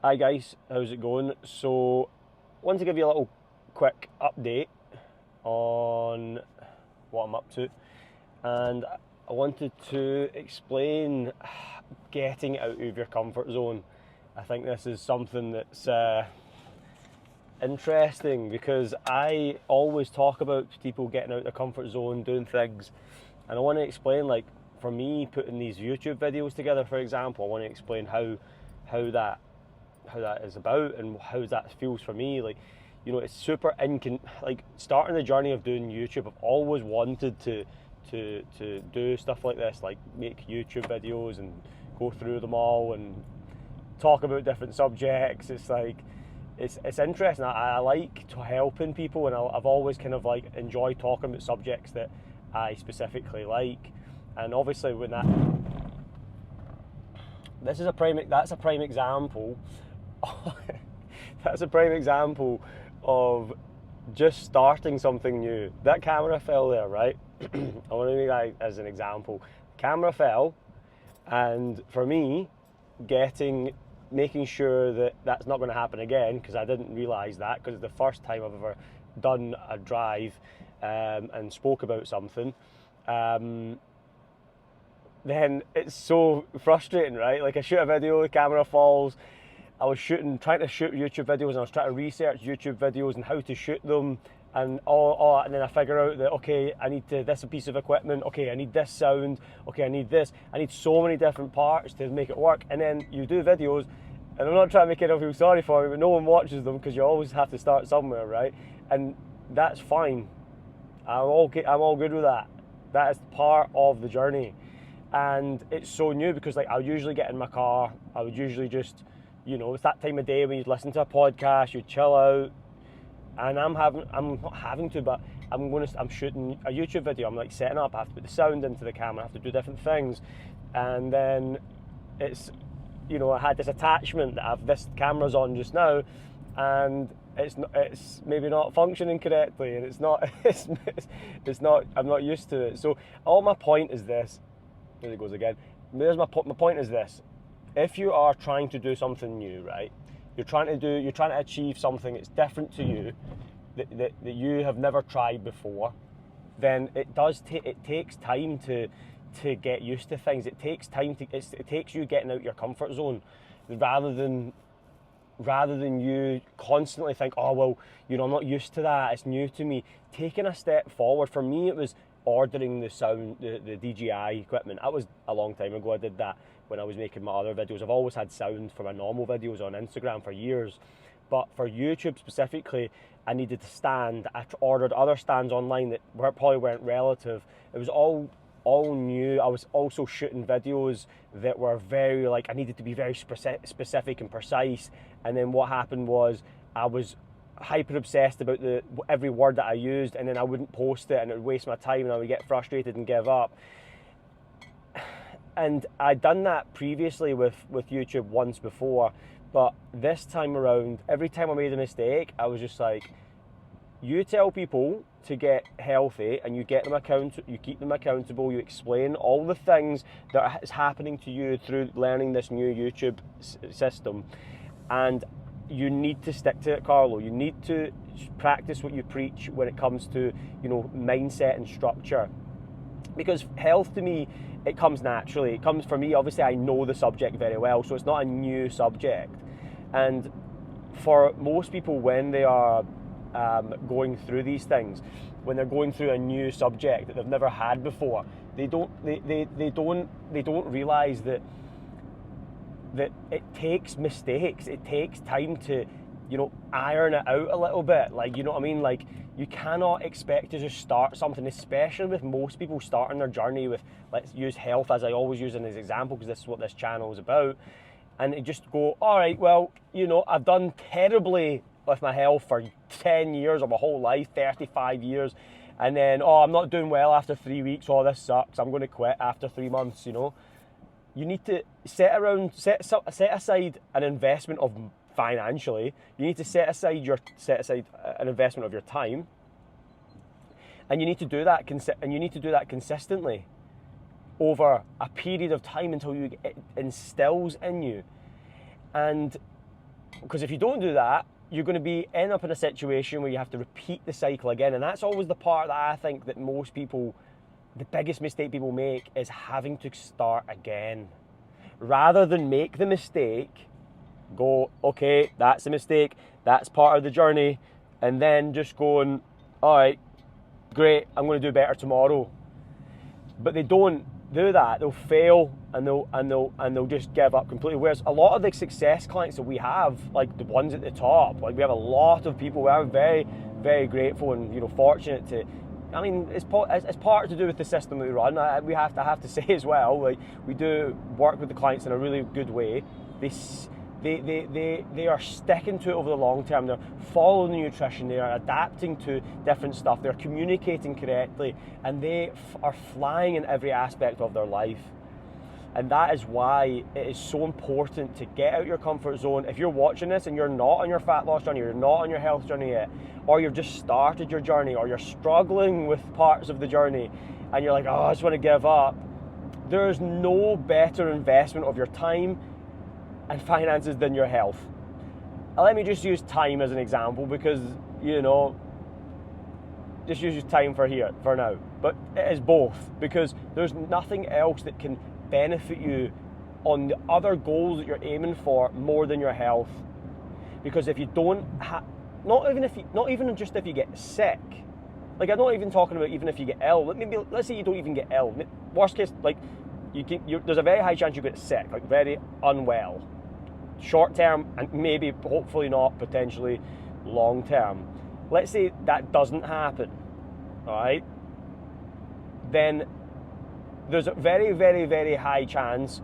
Hi guys, how's it going? So, I wanted to give you a little quick update on what I'm up to, and I wanted to explain getting out of your comfort zone. I think this is something that's interesting because I always talk about people getting out of their comfort zone, doing things, and I want to explain, like, for me, putting these YouTube videos together, for example, I want to explain how that is about and how that feels for me. Like, you know, it's super like starting the journey of doing YouTube. I've always wanted to do stuff like this, like make YouTube videos and go through them all and talk about different subjects. It's like it's interesting. I like to helping people, and I've always kind of like enjoyed talking about subjects that I specifically like. And obviously, when that's a prime example. That's a prime example of just starting something new. That camera fell there, right? I want to make that as an example. Camera fell, and for me, making sure that that's not going to happen again, because I didn't realise that, because it's the first time I've ever done a drive and spoke about something. Then it's so frustrating, right? Like, I shoot a video, the camera falls. I was trying to shoot YouTube videos, and I was trying to research YouTube videos and how to shoot them, and and then I figure out that, okay, I need this piece of equipment, okay, I need this sound, okay, I need this, I need so many different parts to make it work. And then you do videos, and I'm not trying to make anyone feel sorry for me, but no one watches them because you always have to start somewhere, right? And that's fine. I'm all good with that. That is part of the journey. And it's so new because, like, I would usually get in my car, I would usually just, you know, it's that time of day when you'd listen to a podcast, you'd chill out, and I'm not having to, but I'm shooting a YouTube video, I'm like setting up, I have to put the sound into the camera, I have to do different things, and then it's, you know, I had this attachment that this camera's on just now, and it's maybe not functioning correctly, and it's not, I'm not used to it. So all my point is this. There it goes again. My point is this. If you are trying to do something new, right? You're trying to achieve something that's different to you, that you have never tried before, then it takes time to get used to things. It takes time it takes you getting out your comfort zone, rather than you constantly think, oh, well, you know, I'm not used to that, it's new to me. Taking a step forward, for me, it was ordering the DJI equipment. That was a long time ago. I did that when I was making my other videos. I've always had sound for my normal videos on Instagram for years, but for YouTube specifically, I needed a stand. I ordered other stands online that probably weren't relative. It was all new. I was also shooting videos that were very, like, I needed to be very specific and precise. And then what happened was I was hyper obsessed about every word that I used, and then I wouldn't post it, and it would waste my time, and I would get frustrated and give up. And I'd done that previously with YouTube once before, but this time around, every time I made a mistake, I was just like, you tell people to get healthy, and you keep them accountable, you explain all the things that is happening to you through learning this new YouTube system, and you need to stick to it, Carlo. You need to practice what you preach when it comes to, you know, mindset and structure. Because health, to me, it comes naturally. It comes, for me, obviously I know the subject very well, so it's not a new subject. And for most people, when they are going through these things, when they're going through a new subject that they've never had before, they don't realise that it takes mistakes, it takes time to, you know, iron it out a little bit. Like, you know what I mean? Like, you cannot expect to just start something, especially with most people starting their journey with, let's use health as I always use as an example, because this is what this channel is about, and they just go, all right, well, you know, I've done terribly with my health for 10 years, or my whole life, 35 years, and then, oh, I'm not doing well after 3 weeks, oh, this sucks, I'm going to quit after 3 months, you know. You need to set aside an investment of financially. You need to set aside an investment of your time, and you need to do that consistently over a period of time until it instills in you. And Because if you don't do that, you're going to end up in a situation where you have to repeat the cycle again. And that's always the part that I think that most people, the biggest mistake people make is having to start again. Rather than make the mistake, go, okay, that's a mistake, that's part of the journey, and then just going, all right, great, I'm going to do better tomorrow. But they don't do that. They'll fail and they'll just give up completely. Whereas a lot of the success clients that we have, like the ones at the top, like we have a lot of people. We are very, very grateful and fortunate to. I mean, it's part to do with the system that we run. I have to say as well, like we do work with the clients in a really good way. They are sticking to it over the long term. They're following the nutrition. They are adapting to different stuff. They're communicating correctly, and they are flying in every aspect of their life. And that is why it is so important to get out your comfort zone. If you're watching this and you're not on your fat loss journey, you're not on your health journey yet, or you've just started your journey, or you're struggling with parts of the journey, and you're like, oh, I just want to give up, there's no better investment of your time and finances than your health. Let me just use time as an example because, just use time for now. But it is both, because there's nothing else that can benefit you on the other goals that you're aiming for more than your health. Because if you don't not even just if you get sick, like I'm not even talking about even if you get ill. Let's say you don't even get ill. Worst case, like there's a very high chance you get sick, like very unwell, short term, and maybe hopefully not, potentially long term. Let's say that doesn't happen, all right? Then there's a very, very, very high chance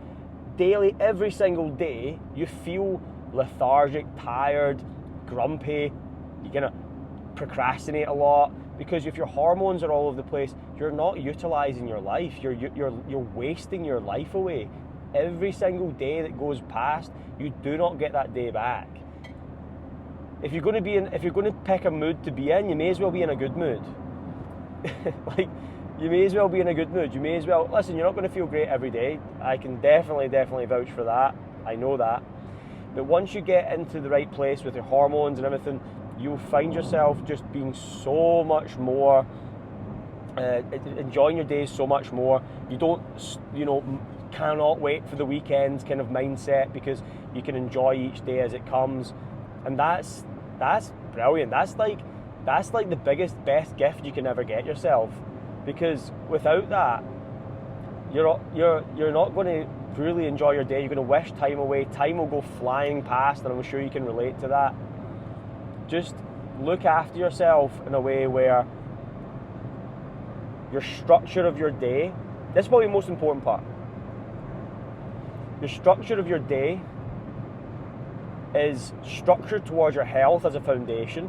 daily, every single day, you feel lethargic, tired, grumpy. You're gonna procrastinate a lot, because if your hormones are all over the place, you're not utilizing your life. You're wasting your life away. Every single day that goes past, you do not get that day back. If you're going to pick a mood to be in, you may as well be in a good mood. Like, you may as well be in a good mood. You may as well, listen, you're not going to feel great every day. I can definitely vouch for that. I know that. But once you get into the right place with your hormones and everything, you'll find yourself just being so much more, enjoying your days so much more. You don't, cannot wait for the weekends kind of mindset, because you can enjoy each day as it comes. And that's brilliant. That's like the best gift you can ever get yourself, because without that, you're not going to really enjoy your day. You're going to wish time away. Time will go flying past, and I'm sure you can relate to that. Just look after yourself in a way where your structure of your day, that's probably the most important part. Your structure of your day is structured towards your health as a foundation.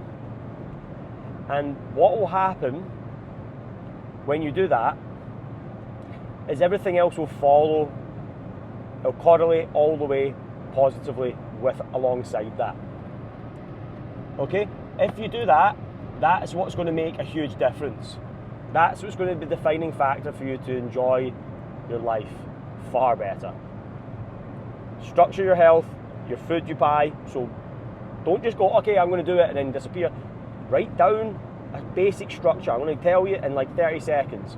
And what will happen when you do that is everything else will follow. It'll correlate all the way positively alongside that. Okay? If you do that, that's what's going to make a huge difference. That's what's going to be the defining factor for you to enjoy your life far better. Structure your health, your food you buy. So don't just go, okay, I'm going to do it and then disappear. Write down a basic structure. I'm going to tell you in like 30 seconds.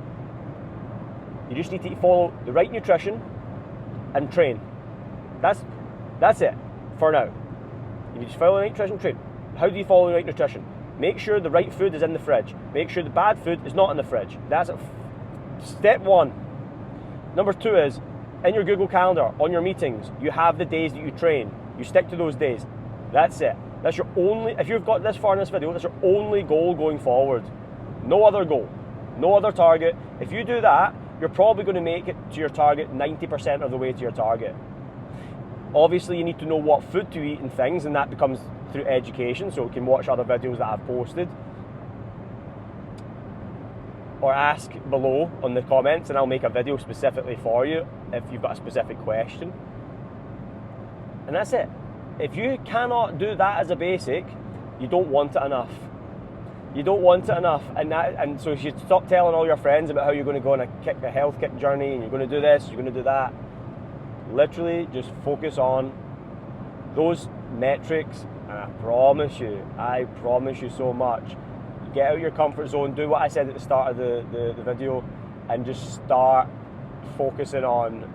You just need to follow the right nutrition and train. That's it for now. You just follow the right nutrition, train. How do you follow the right nutrition? Make sure the right food is in the fridge. Make sure the bad food is not in the fridge. That's it. Step one. Number two is, in your Google Calendar, on your meetings, you have the days that you train. You stick to those days. That's it. That's your only, if you've got this far in this video, that's your only goal going forward. No other goal. No other target. If you do that, you're probably going to make it to your target 90% of the way to your target. Obviously, you need to know what food to eat and things, and that becomes through education, so you can watch other videos that I've posted. Or ask below on the comments, and I'll make a video specifically for you if you've got a specific question. And that's it. If you cannot do that as a basic, you don't want it enough. You don't want it enough, and so you should stop telling all your friends about how you're going to go on a health kick journey, and you're going to do this, you're going to do that. Literally, just focus on those metrics, and I promise you so much, get out of your comfort zone, do what I said at the start of the video, and just start focusing on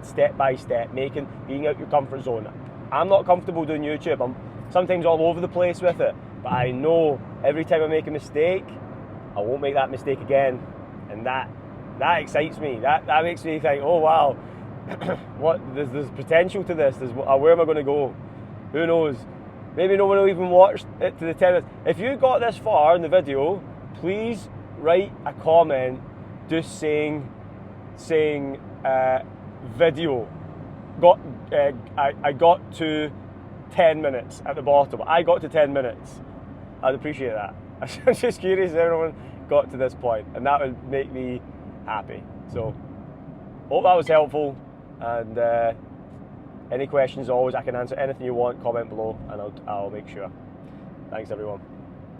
step by step, being out your comfort zone. I'm not comfortable doing YouTube. I'm sometimes all over the place with it, but I know every time I make a mistake, I won't make that mistake again, and that excites me. That makes me think, oh wow, what there's potential to this. Where am I going to go? Who knows? Maybe no one will even watch it to the 10 minutes. If you got this far in the video, please write a comment just saying video. I got to 10 minutes at the bottom. I got to 10 minutes. I'd appreciate that. I'm just curious if everyone got to this point, and that would make me happy. So, hope that was helpful, and any questions, always, I can answer anything you want, comment below, and I'll make sure. Thanks everyone.